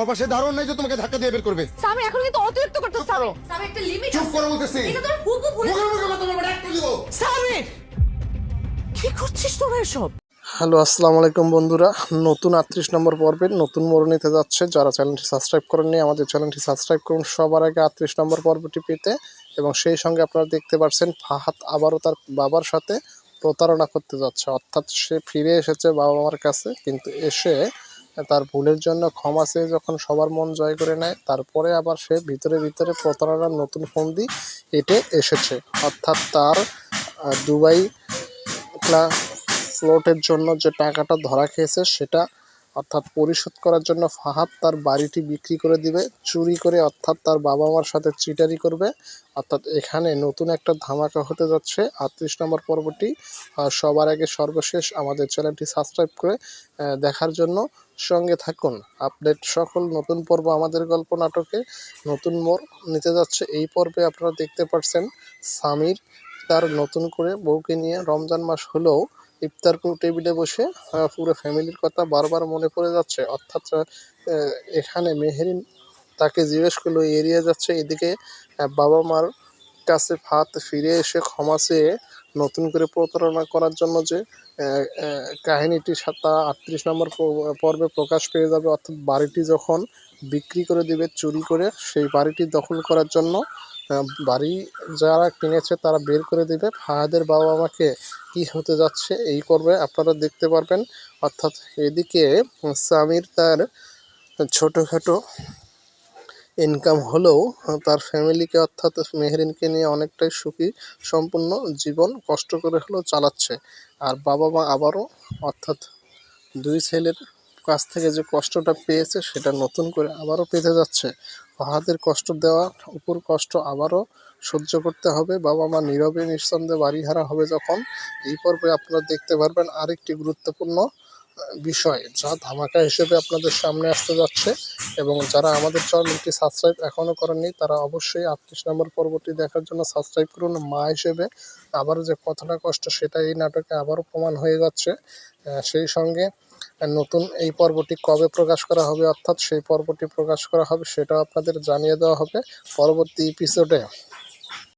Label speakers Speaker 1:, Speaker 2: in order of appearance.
Speaker 1: আমার পাশে দারুণ নাই যে তোমাকে ধাক্কা দিয়ে বের করবে।
Speaker 2: স্বামী এখন কিন্তু অতিরিক্ত করতেছ স্বামী। স্বামী একটা লিমিট
Speaker 1: চুপ করো বলতেছি।
Speaker 2: এটা তোর হুবু ভুলে
Speaker 1: মুখে মুখে কথা বলবে না, একটা দিব।
Speaker 2: স্বামী কি করছিস তোরা এসব?
Speaker 3: হ্যালো আসসালামু আলাইকুম বন্ধুরা, নতুন 38 নম্বর পর্বের নতুন মোড় নিতে যাচ্ছে। যারা চ্যানেলটি সাবস্ক্রাইব করেননি আমাদের চ্যানেলটি সাবস্ক্রাইব করুন সবার আগে 38 নম্বর পর্বটি পেতে। এবং সেই সঙ্গে আপনারা দেখতে পাচ্ছেন ফাহাদ আবারও তার বাবার সাথে প্রতারণা করতে যাচ্ছে, অর্থাৎ সে ফিরে এসেছে বাবা মার কাছে, কিন্তু এসে তার ভুলের জন্য ক্ষমা চেয়ে যখন সবার মন জয় করে নেয়, তারপরে আবার সে ভিতরে ভিতরে প্রতারণার নতুন ফন্দি এঁটে এসেছে। অর্থাৎ তার দুবাই ফ্লোটের জন্য যে টাকাটা ধরা খেয়েছে সেটা অর্থাৎ পরিশোধ করার জন্য ফাহাদ তার বাড়িটি বিক্রি করে দিবে চুরি করে, অর্থাৎ তার বাবা মার সাথে চিটারি করবে। অর্থাৎ এখানে নতুন একটা ধামাকা হতে যাচ্ছে 38 নম্বর পর্বটি। সবার আগে সর্বশেষ আমাদের চ্যানেলটি সাবস্ক্রাইব করে দেখার জন্য সঙ্গে থাকুন। আপডেট সকল নতুন পর্ব আমাদের গল্প নাটকে নতুন মোড় নিতে যাচ্ছে। এই পর্বে আপনারা দেখতে পাচ্ছেন সামির তার নতুন করে বউকে নিয়ে রমজান মাস হলেও ইফতার টেবিলে বসে পুরো ফ্যামিলির কথা বারবার মনে পড়ে যাচ্ছে। অর্থাৎ এখানে মেহেরিন তাকে জিজ্ঞেস করলো এড়িয়ে যাচ্ছে, এদিকে বাবা মার কাছে ফাহাদ ফিরে এসে ক্ষমা চেয়ে নতুন করে প্রতারণা করার জন্য যে কাহিনীটি তা 38 নম্বর পর্বে প্রকাশ পেয়ে যাবে। অর্থাৎ বাড়িটি যখন বিক্রি করে দিবে চুরি করে, সেই বাড়িটি দখল করার জন্য বাড়ি যারা কিনেছে তারা বের করে দিবে। ফাহাদের বাবা মাকে কি হতে যাচ্ছে এই পর্বে আপনারা দেখতে পারবেন। অর্থাৎ এদিকে সামির তার ছোটোখাটো ইনকাম হলেও তার ফ্যামিলিকে অর্থাৎ মেহরিনকে নিয়ে অনেকটাই সুখী সম্পূর্ণ জীবন কষ্ট করে হলেও চালাচ্ছে। আর বাবা মা আবারও অর্থাৎ দুই ছেলের কাছ থেকে যে কষ্টটা পেয়েছে সেটা নতুন করে আবারও পেতে যাচ্ছে। ফাহাদের কষ্ট দেওয়ার উপর কষ্ট আবারও সহ্য করতে হবে। বাবা মা নীরবে নিঃসন্দেহে বাড়িহারা হবে যখন। এই পর্বে আপনারা দেখতে পারবেন আরেকটি গুরুত্বপূর্ণ বিষয় যা ধামাকা হিসেবে আপনাদের সামনে আসতে যাচ্ছে। এবং যারা আমাদের চ্যানেলটি সাবস্ক্রাইব এখনও করেননি তারা অবশ্যই 38 নম্বর পর্বটি দেখার জন্য সাবস্ক্রাইব করুন। মা হিসেবে আবারও যে কতটা কষ্ট সেটা এই নাটকে আবারও প্রমাণ হয়ে যাচ্ছে। সেই সঙ্গে নতুন এই পর্বটি কবে প্রকাশ করা হবে, অর্থাৎ সেই পর্বটি প্রকাশ করা হবে সেটাও আপনাদের জানিয়ে দেওয়া হবে পরবর্তী এপিসোডে।